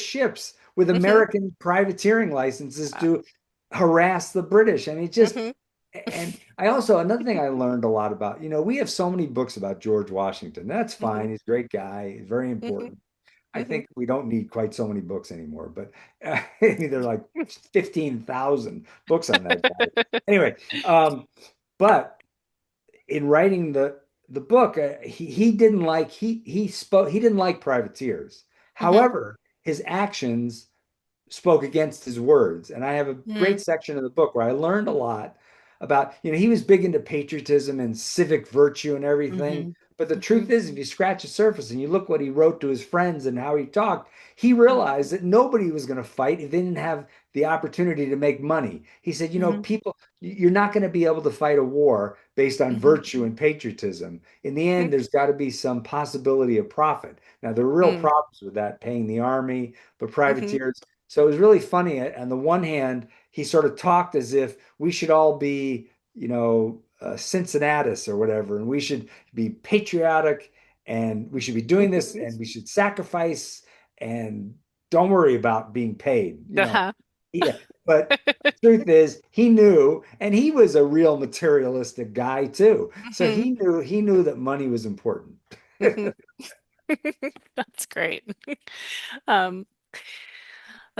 ships with mhm. American privateering licenses Wow. to harass the British. I mean, just Mhm, and I also another thing I learned a lot about, we have so many books about George Washington. That's mhm, fine. He's a great guy. He's very mhm, important. I mhm. think we don't need quite so many books anymore, but I mean, there are like 15,000 books on that guy. Anyway, but in writing the book, he didn't like he didn't like privateers. Mhm, However, his actions spoke against his words. And I have a great mhm, section of the book where I learned a lot about, he was big into patriotism and civic virtue and everything. mhm, But the truth mhm, is, if you scratch the surface and you look what he wrote to his friends and how he talked, he mhm, realized that nobody was going to fight if they didn't have the opportunity to make money. He said, mhm, people, you're not going to be able to fight a war based on mhm, virtue and patriotism. In the end, there's got to be some possibility of profit. Now, there are real mhm, problems with that, paying the army, but mhm, privateers. So it was really funny. On the one hand, he sort of talked as if we should all be, Cincinnatus or whatever, and we should be patriotic, and we should be doing this, mhm. and we should sacrifice, and don't worry about being paid. Uh-huh. Yeah. But the truth is, he knew, and he was a real materialistic guy too. So Mhm, he knew that money was important. mhm. That's great. Um,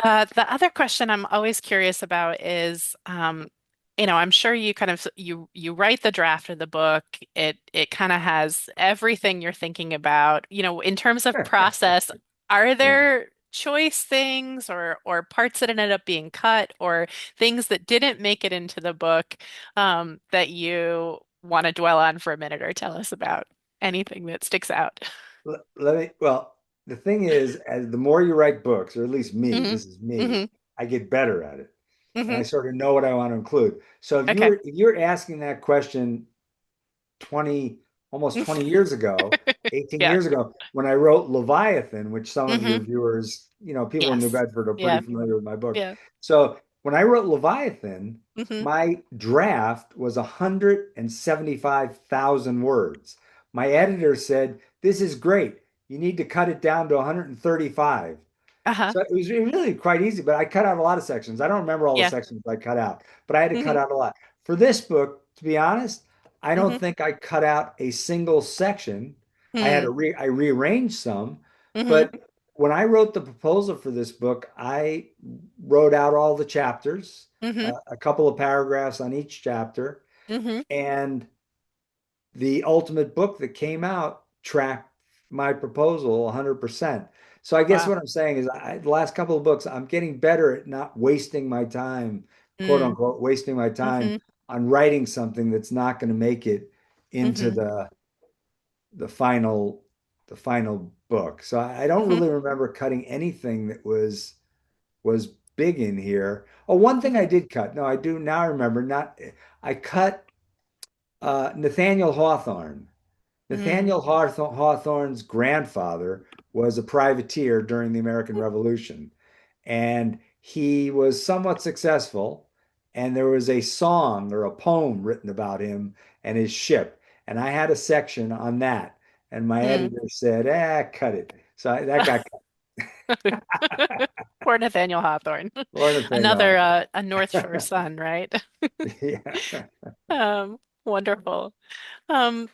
the other question I'm always curious about is, I'm sure you kind of you write the draft of the book. It kind of has everything you're thinking about. In terms of process, are Yeah. there choice things or parts that ended up being cut or things that didn't make it into the book that you want to dwell on for a minute or tell us about anything that sticks out? Well, the thing is, as the more you write books, or at least me, hmm this is me, hmm I get better at it. And hmm I sort of know what I want to include. So if Okay. you're asking that question 20, almost 20 years ago, 18 Yeah. years ago, when I wrote Leviathan, which some of your hmm viewers, people in New Yes. Bedford are pretty Yeah. familiar with my book. Yeah. So when I wrote Leviathan, hmm my draft was 175,000 words. My editor said, "This is great. You need to cut it down to 135." Uh-huh. So it was really quite easy, but I cut out a lot of sections. I don't remember all the Yeah. sections I cut out, but I had to cut hmm out a lot. For this book, to be honest, I don't hmm think I cut out a single section. hmm I rearranged some, hmm but when I wrote the proposal for this book, I wrote out all the chapters, hmm a couple of paragraphs on each chapter. Mm-hmm. And the ultimate book that came out tracked my proposal 100%. So I guess Wow. what I'm saying is the last couple of books, I'm getting better at not wasting my time, quote Mm. unquote, wasting my time Mm-hmm. on writing something that's not going to make it into Mm-hmm. the final the final book. So I don't Mm-hmm. really remember cutting anything that was big in here. Oh, one thing Mm-hmm. I did cut. No, I do now remember. Not I cut Nathaniel Hawthorne. Mm. Hawthorne's grandfather was a privateer during the American Revolution, and he was somewhat successful. And there was a song or a poem written about him and his ship. And I had a section on that. And my Mm. editor said, cut it. So that got cut. Poor Nathaniel Hawthorne. Or Nathaniel Another Hawthorne. a North Shore son, right? Yeah. Wonderful. Um,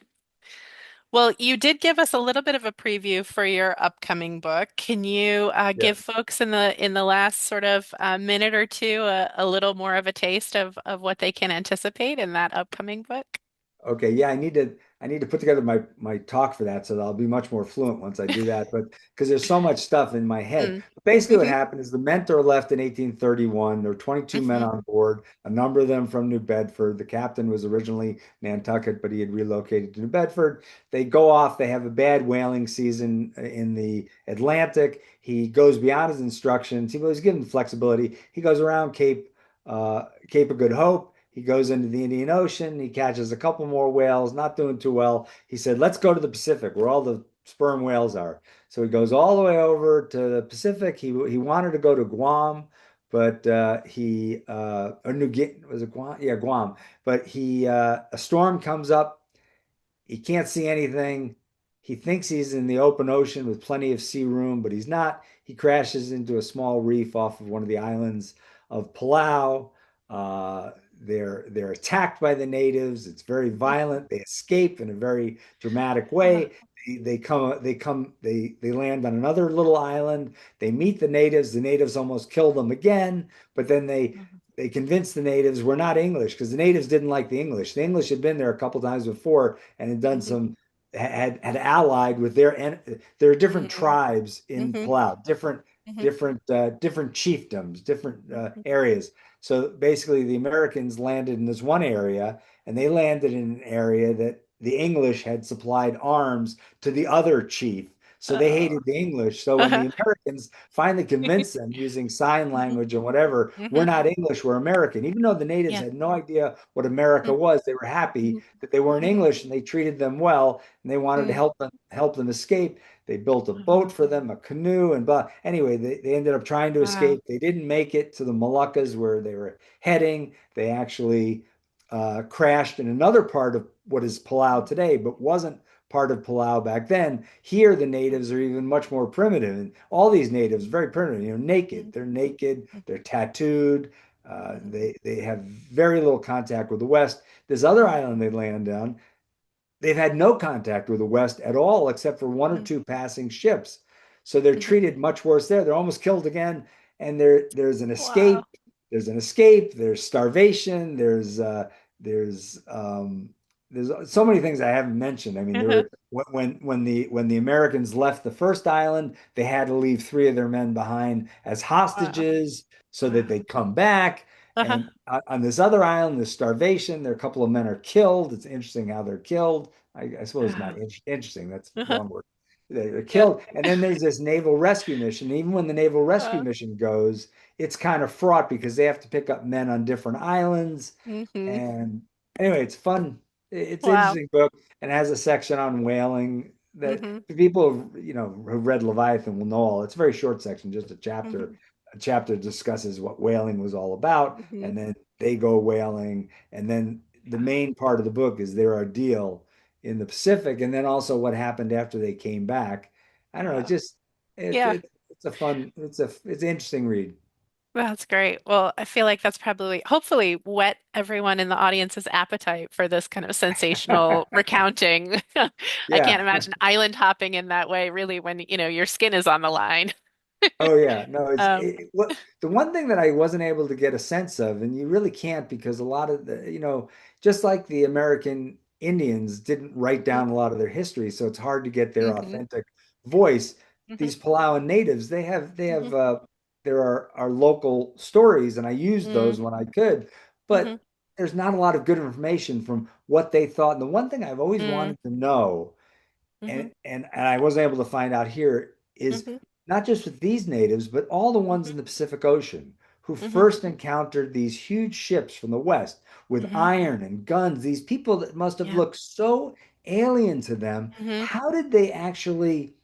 well, you did give us a little bit of a preview for your upcoming book. Can you Yeah. give folks in the last sort of minute or two a little more of a taste of what they can anticipate in that upcoming book? Okay, yeah, I need to put together my talk for that so that I'll be much more fluent once I do that. But because there's so much stuff in my head. Mm. But basically, what Hmm. happened is the Mentor left in 1831. There were 22 men Hmm. on board, a number of them from New Bedford. The captain was originally Nantucket, but he had relocated to New Bedford. They go off. They have a bad whaling season in the Atlantic. He goes beyond his instructions. He was given flexibility. He goes around Cape of Good Hope. He goes into the Indian Ocean. He catches a couple more whales, not doing too well. He said, let's go to the Pacific where all the sperm whales are. So he goes all the way over to the Pacific. He wanted to go to Guam, but or New Guinea, was it Guam? Yeah, Guam. But a storm comes up. He can't see anything. He thinks he's in the open ocean with plenty of sea room, but he's not. He crashes into a small reef off of one of the islands of Palau. Uh, they're attacked by the natives. It's very violent. They escape in a very dramatic Uh, way. They land on another little island. They meet the natives. The natives almost kill them again, but then they convince the natives we're not English because the natives didn't like the English. The English had been there a couple times before and had done mhm, some had allied with there are different mhm, tribes in mhm, Palau, different mhm, different chiefdoms, different mhm. areas. So basically, the Americans landed in this one area, and they landed in an area that the English had supplied arms to the other chief. So they Oh. hated the English. So when the Americans finally convinced them using sign Mhm, language and whatever, we're mhm. not English, we're American. Even though the natives Yeah. had no idea what America Mhm, was, they were happy mhm, that they weren't mhm, English and they treated them well and they wanted to mhm. help them escape. They built a boat Oh, for them, a canoe, and blah. Anyway, they ended up trying to wow. escape. They didn't make it to the Moluccas where they were heading. They actually crashed in another part of what is Palau today, but wasn't part of Palau back then. Here, the natives are even much more primitive, and all these natives very primitive. Naked. Mhm, They're naked. They're tattooed. mhm, They have very little contact with the West. This other mhm, island they land on, they've had no contact with the West at all, except for one or mhm, two passing ships. So they're mhm. treated much worse there. They're almost killed again, and there's an escape. Wow. There's an escape. There's starvation. There's so many things I haven't mentioned. I mean, there Uh-huh, were when the Americans left the first island, they had to leave three of their men behind as wow. hostages so that Wow. they'd come back. Uh-huh. And on this other island, there's starvation. There are a couple of men are killed. It's interesting how they're killed. I suppose not Uh, interesting. That's uh-huh. wrong word. They're Yeah. killed. And then there's this naval rescue mission. Even when the naval rescue Uh, mission goes, it's kind of fraught because they have to pick up men on different islands. mhm. And anyway, it's fun. It's an Wow. interesting book and has a section on whaling that Mhm, the people who've read Leviathan will know all. It's a very short section, just a chapter. mhm. A chapter discusses what whaling was all about, Mhm. and then they go whaling, and then the main part of the book is their ordeal in the Pacific, and then also what happened after they came back. I don't know, Wow. Yeah. it's a fun, it's an interesting read. That's great. Well, I feel like that's probably, hopefully, whet everyone in the audience's appetite for this kind of sensational recounting. I Yeah. can't imagine island hopping in that way, really, when, your skin is on the line. Oh yeah, no, Um, what the one thing that I wasn't able to get a sense of, and you really can't because a lot of the, just like the American Indians didn't write down a lot of their history, so it's hard to get their mhm, authentic voice. mhm, These Palauan natives, they have mhm, there are local stories, and I used mhm, those when I could, mhm, but there's not a lot of good information from what they thought. And the one thing I've always mhm, wanted to know mhm, and I wasn't able to find out here is mhm, not just with these natives, but all the ones mhm, in the Pacific Ocean who mhm, first encountered these huge ships from the West with mhm. iron and guns. These people that must have Yeah. looked so alien to them. Mhm, How did they actually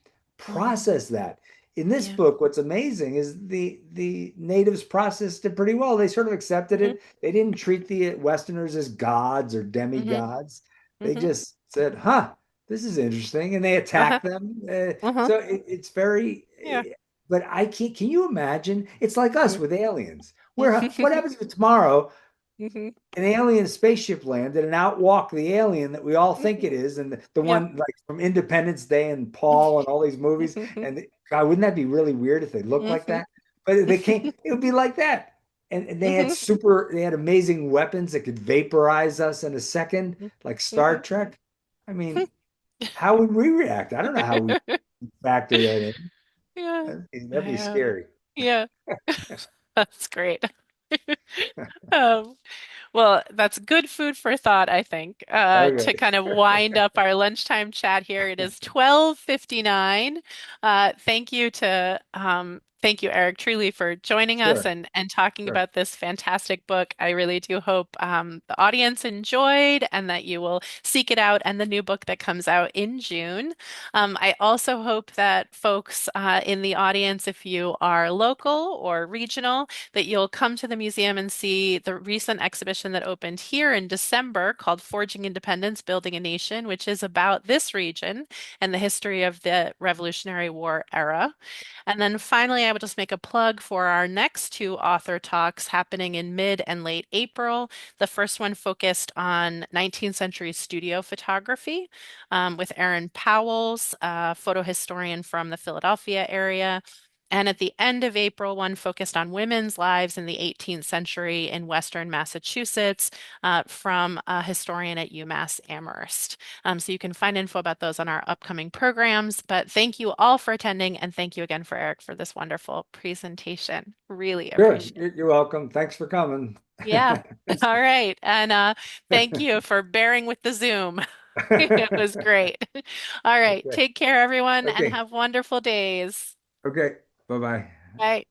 mhm. process that? In this Yeah. book, what's amazing is the natives processed it pretty well. They sort of accepted Mhm, it. They didn't treat the Westerners as gods or mhm, demigods. They mhm. just said, "Huh, this is interesting," and they Uh-huh. attack them. Uh-huh. So it's very, Yeah. but I can't. Can you imagine? It's like us Mhm. with aliens. What happens if tomorrow Mhm, an alien spaceship landed and outwalked the alien that we all think mhm. it is, and the Yeah. one like from Independence Day and Paul and all these movies, Mhm, and God, wouldn't that be really weird if they looked like mhm, that? But they can't. It would be like that. And mhm, they had amazing weapons that could vaporize us in a second, like Star mhm. Trek. I mean, how would we react? I don't know how we factor that in. Yeah. That'd be I, scary. yeah. That's great. Um, Well, that's good food for thought, I think, to Okay. kind of wind up our lunchtime chat here. It is 12:59. Thank you, Eric, truly for joining us Sure. and talking Sure. about this fantastic book. I really do hope the audience enjoyed and that you will seek it out and the new book that comes out in June. I also hope that folks in the audience, if you are local or regional, that you'll come to the museum and see the recent exhibition that opened here in December called Forging Independence, Building a Nation, which is about this region and the history of the Revolutionary War era. And then finally, I would just make a plug for our next two author talks happening in mid and late April. The first one focused on 19th century studio photography with Aaron Powells, a photo historian from the Philadelphia area. And at the end of April, one focused on women's lives in the 18th century in Western Massachusetts from a historian at UMass Amherst. So you can find info about those on our upcoming programs. But thank you all for attending, and thank you again for Eric for this wonderful presentation. Really Sure. appreciate it. You're welcome. Thanks for coming. Yeah. All right. And thank you for bearing with the Zoom. It was great. All right. Okay. Take care, everyone, and Okay. have wonderful days. Okay. Bye-bye. Bye.